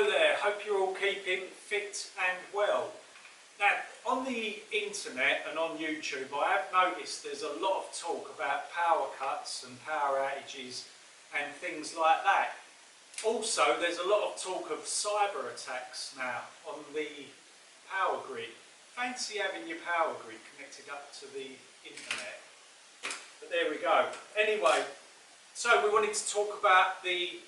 Hello there, hope you're all keeping fit and well. Now, on the internet and on YouTube, I have noticed there's a lot of talk about power cuts and power outages and things like that. Also, there's a lot of talk of cyber attacks now on the power grid. Fancy having your power grid connected up to the internet. But there we go. Anyway, so we wanted to talk about the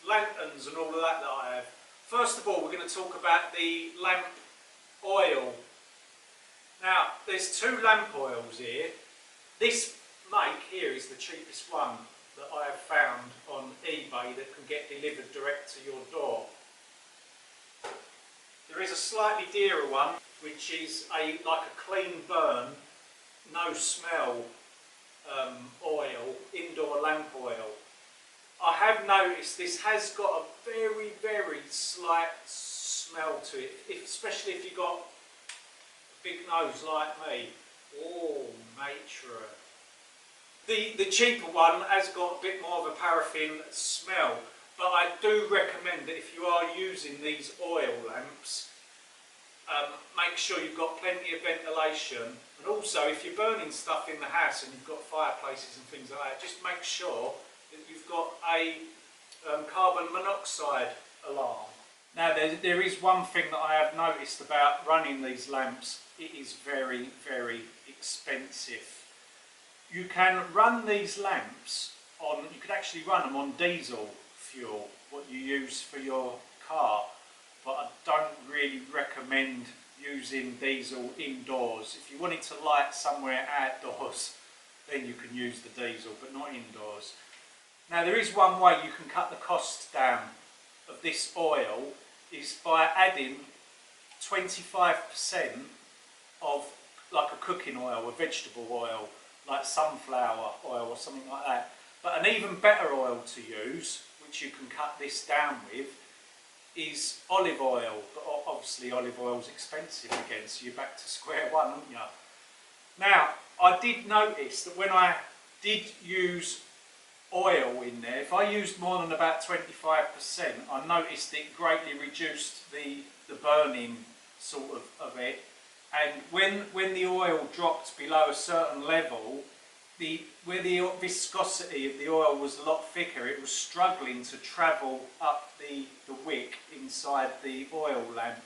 lanterns and all of that I have. First of all, we're going to talk about the lamp oil. Now, there's two lamp oils here. This make here is the cheapest one that I have found on eBay that can get delivered direct to your door. There is a slightly dearer one, which is like a clean burn, no smell oil, indoor lamp oil. I have noticed this has got a very, very slight smell to it, especially if you've got a big nose like me. Oh, matron. The cheaper one has got a bit more of a paraffin smell, but I do recommend that if you are using these oil lamps, make sure you've got plenty of ventilation, and also if you're burning stuff in the house and you've got fireplaces and things like that, just make sure that you've got a carbon monoxide alarm. Now there is one thing that I have noticed about running these lamps. It is very, very expensive. You can run these lamps on, you could actually run them on diesel fuel, what you use for your car, but I don't really recommend using diesel indoors. If you wanted to light somewhere outdoors, then you can use the diesel, but not indoors. Now there is one way you can cut the cost down of this oil, is by adding 25% of like a cooking oil, a vegetable oil, like sunflower oil or something like that. But an even better oil to use, which you can cut this down with, is olive oil. But obviously olive oil is expensive again, so you're back to square one, aren't you? Now, I did notice that when I did use oil in there, if I used more than about 25%, I noticed it greatly reduced the burning sort of it. And when the oil dropped below a certain level, where the viscosity of the oil was a lot thicker, it was struggling to travel up the wick inside the oil lamp,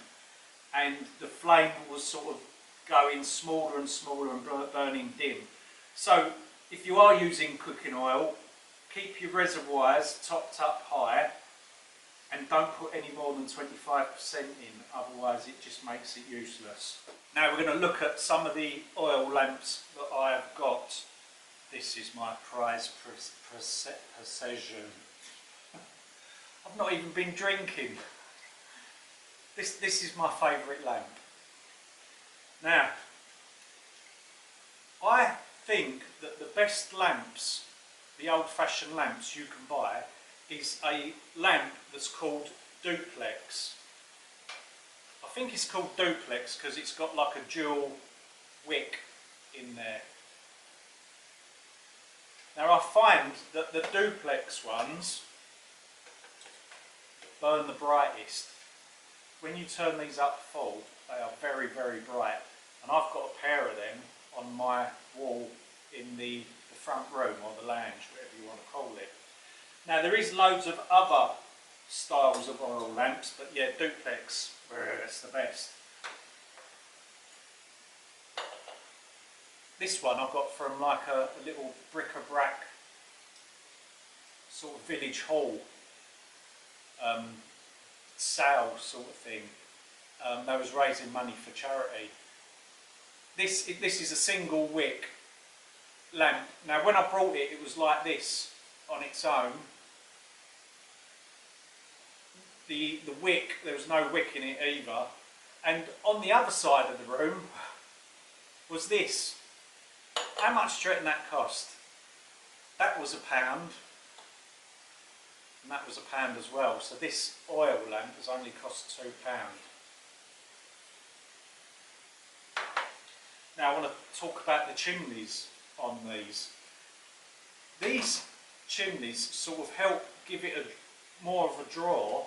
and the flame was sort of going smaller and smaller and burning dim. So if you are using cooking oil, keep your reservoirs topped up high and don't put any more than 25% in, otherwise it just makes it useless. Now we're going to look at some of the oil lamps that I have got. This is my prized precision. I've not even been drinking. This is my favourite lamp. Now, I think that the best lamps, the old-fashioned lamps you can buy, is a lamp that's called duplex. I think it's called duplex because it's got like a dual wick in there. Now I find that the duplex ones burn the brightest. When you turn these up full, they are very, very bright. And I've got a pair of them on my wall in the front room, or the lounge, whatever you want to call it. Now there is loads of other styles of oil lamps, but yeah, duplex, that's the best. This one I've got from like a little bric-a-brac sort of village hall sale sort of thing. They was raising money for charity. This is a single wick lamp. Now when I brought it, it was like this on its own. The wick, there was no wick in it either. And on the other side of the room was this. How much do you reckon that cost? That was £1. And that was £1 as well. So this oil lamp has only cost £2. Now I want to talk about the chimneys on these. These chimneys sort of help give it more of a draw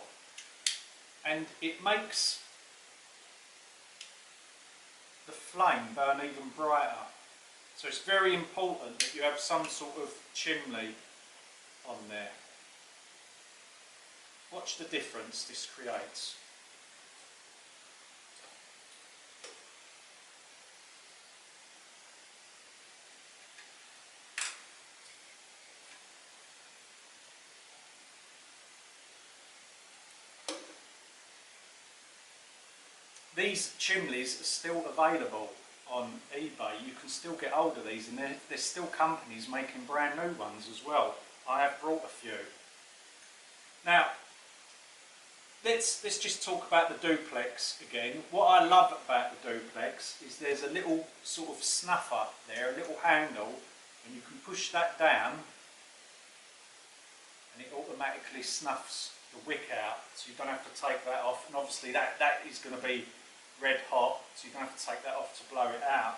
and it makes the flame burn even brighter. So it's very important that you have some sort of chimney on there. Watch the difference this creates. These chimneys are still available on eBay. You can still get hold of these, and there's still companies making brand new ones as well. I have brought a few. Now, let's just talk about the duplex again. What I love about the duplex is there's a little sort of snuffer there, a little handle, and you can push that down and it automatically snuffs the wick out, so you don't have to take that off. And obviously that is going to be red hot, so you don't have to take that off to blow it out.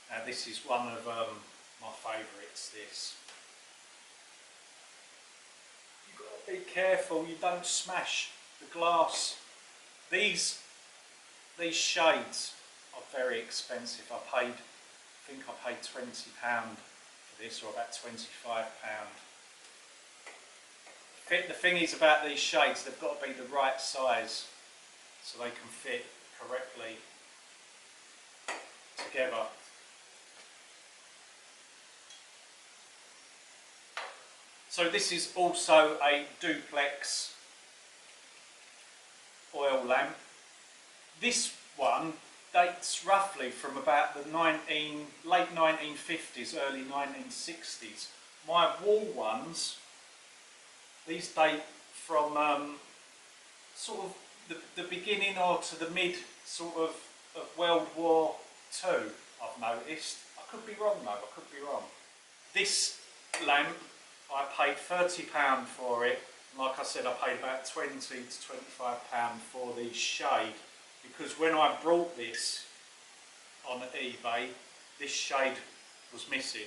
Now this is one of my favourites, this. You've got to be careful you don't smash the glass. These shades are very expensive. I think I paid £20 for this, or about £25. The thing is about these shades, they've got to be the right size so they can fit correctly together. So this is also a duplex oil lamp. This one dates roughly from about the late 1950s, early 1960s. My wall ones, these date from sort of the beginning or to the mid sort of World War II, I've noticed. I could be wrong though, I could be wrong. This lamp, I paid £30 for it. Like I said, I paid about £20 to £25 for the shade, because when I brought this on eBay, this shade was missing.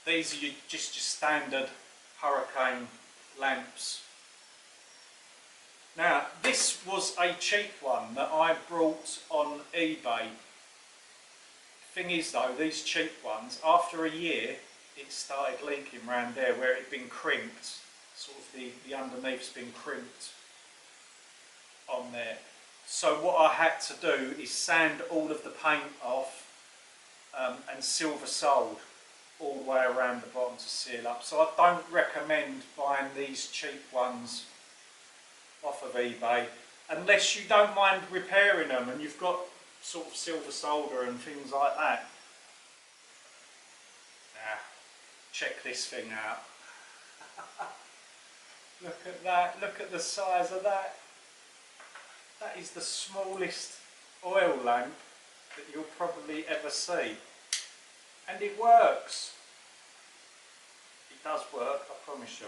These are just your standard hurricane lamps. Now, this was a cheap one that I brought on eBay. Thing is though, these cheap ones, after a year, it started leaking around there where it had been crimped. Sort of the underneath's been crimped on there. So what I had to do is sand all of the paint off and silver soled all the way around the bottom to seal up. So I don't recommend buying these cheap ones off of eBay unless you don't mind repairing them and you've got sort of silver solder and things like that. Now, check this thing out. Look at that, look at the size of that. That is the smallest oil lamp that you'll probably ever see. And it works. It does work, I promise you.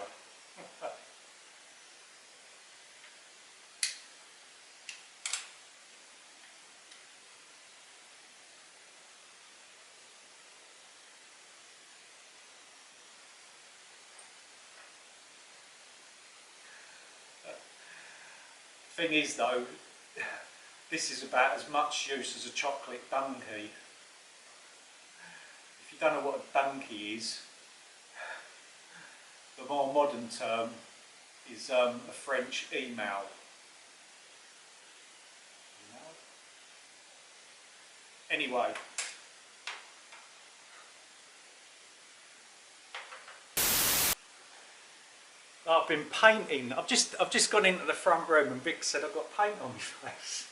Thing is though, this is about as much use as a chocolate donkey. If you don't know what a donkey is, the more modern term is a French email. Anyway, I've been painting. I've just gone into the front room and Vic said I've got paint on my face.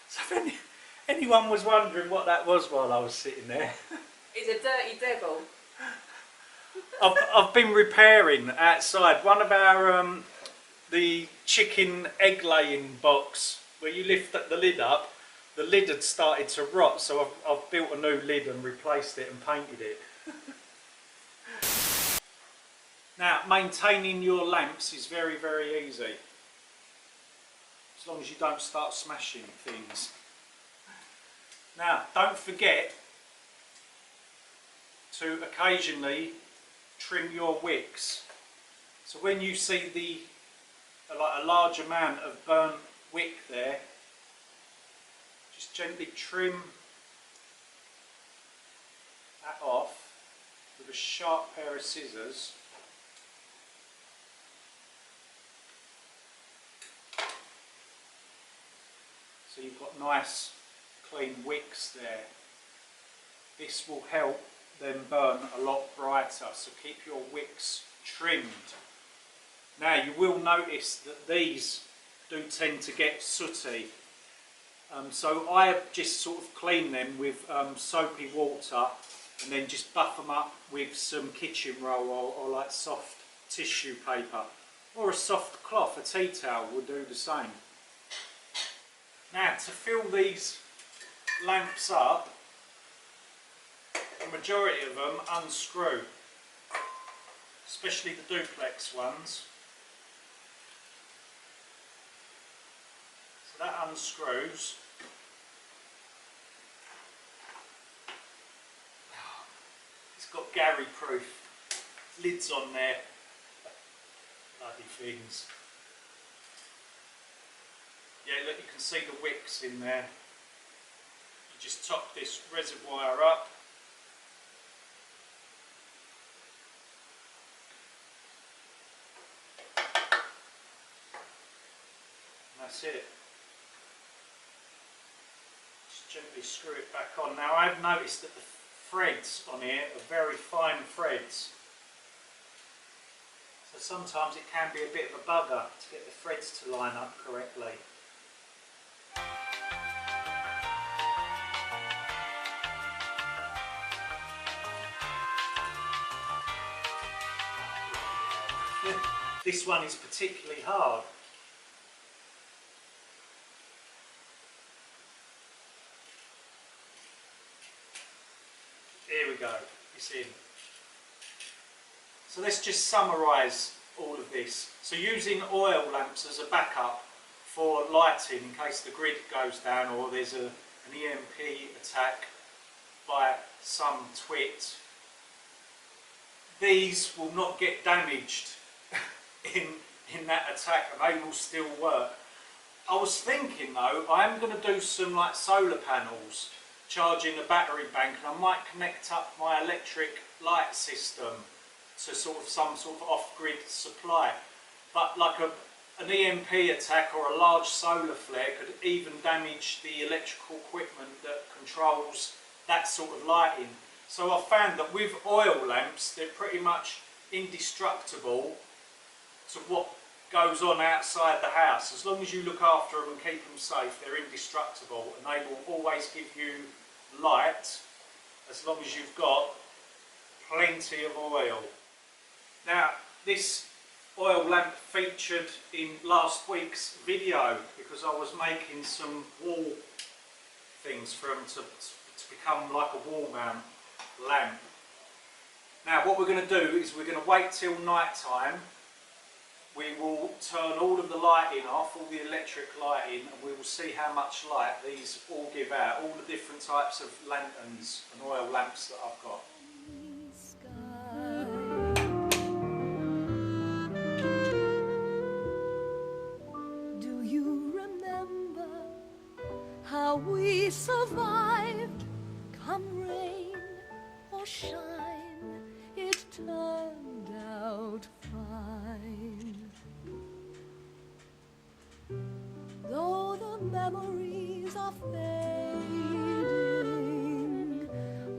So if anyone was wondering what that was while I was sitting there, it's a dirty devil. I've been repairing outside one of our the chicken egg laying box where you lift the lid up. The lid had started to rot, so I've built a new lid and replaced it and painted it. Now, maintaining your lamps is very, very easy, as long as you don't start smashing things. Now, don't forget to occasionally trim your wicks. So when you see like a large amount of burnt wick there, just gently trim that off with a sharp pair of scissors. So you've got nice clean wicks there. This will help them burn a lot brighter, so keep your wicks trimmed. Now you will notice that these do tend to get sooty, so I just sort of clean them with soapy water and then just buff them up with some kitchen roll or like soft tissue paper, or a soft cloth, a tea towel will do the same. Now to fill these lamps up, the majority of them unscrew, especially the duplex ones. So that unscrews. It's got Gary proof lids on there. Bloody things. Yeah, look, you can see the wicks in there. You just top this reservoir up. That's it. Just gently screw it back on. Now I've noticed that the threads on here are very fine threads. So sometimes it can be a bit of a bugger to get the threads to line up correctly. This one is particularly hard. Here we go, it's in. So let's just summarise all of this. So using oil lamps as a backup for lighting in case the grid goes down or there's an EMP attack by some twit, these will not get damaged in that attack and they will still work. I was thinking though, I am going to do some like solar panels charging a battery bank, and I might connect up my electric light system to sort of some sort of off-grid supply. But like an EMP attack or a large solar flare could even damage the electrical equipment that controls that sort of lighting. So I found that with oil lamps, they're pretty much indestructible to what goes on outside the house. As long as you look after them and keep them safe, they're indestructible and they will always give you light as long as you've got plenty of oil. Now this oil lamp featured in last week's video because I was making some wall things for them to become like a wall mount lamp. Now what we're going to do is we're going to wait till night time. We will turn all of the lighting off, all the electric lighting, and we will see how much light these all give out, all the different types of lanterns and oil lamps that I've got. Do you remember how we survived? Come rain or shine, it turned out fine. Though the memories are fading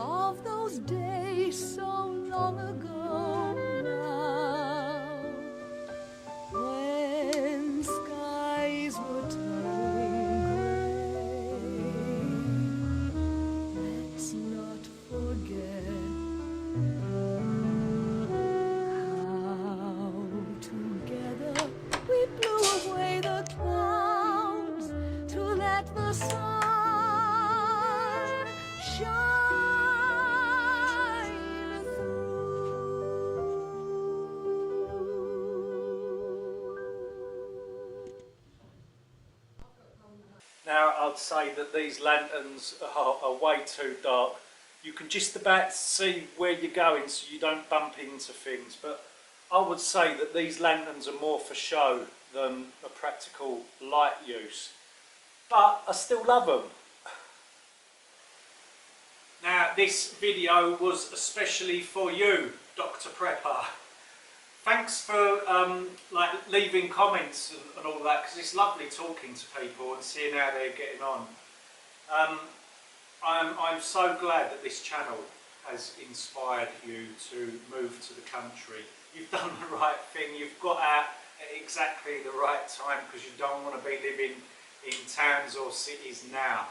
of those days so long ago now, when skies were turning gray, let's not forget how together we blew away the clouds to let the sun shine through. Now I'd say that these lanterns are way too dark. You can just about see where you're going so you don't bump into things, but I would say that these lanterns are more for show than a practical light use, but I still love them. Now this video was especially for you, Dr. Prepper. Thanks for leaving comments and all that, because it's lovely talking to people and seeing how they're getting on. I'm so glad that this channel has inspired you to move to the country. You've done the right thing, you've got out at exactly the right time, because you don't want to be living in towns or cities now.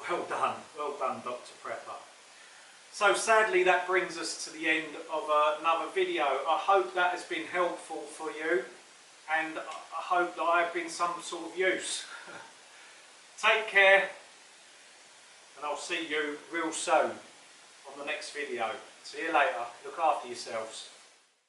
Well done, Dr. Prepper. So sadly that brings us to the end of another video. I hope that has been helpful for you, and I hope that I have been some sort of use. Take care, and I'll see you real soon on the next video. See you later. Look after yourselves.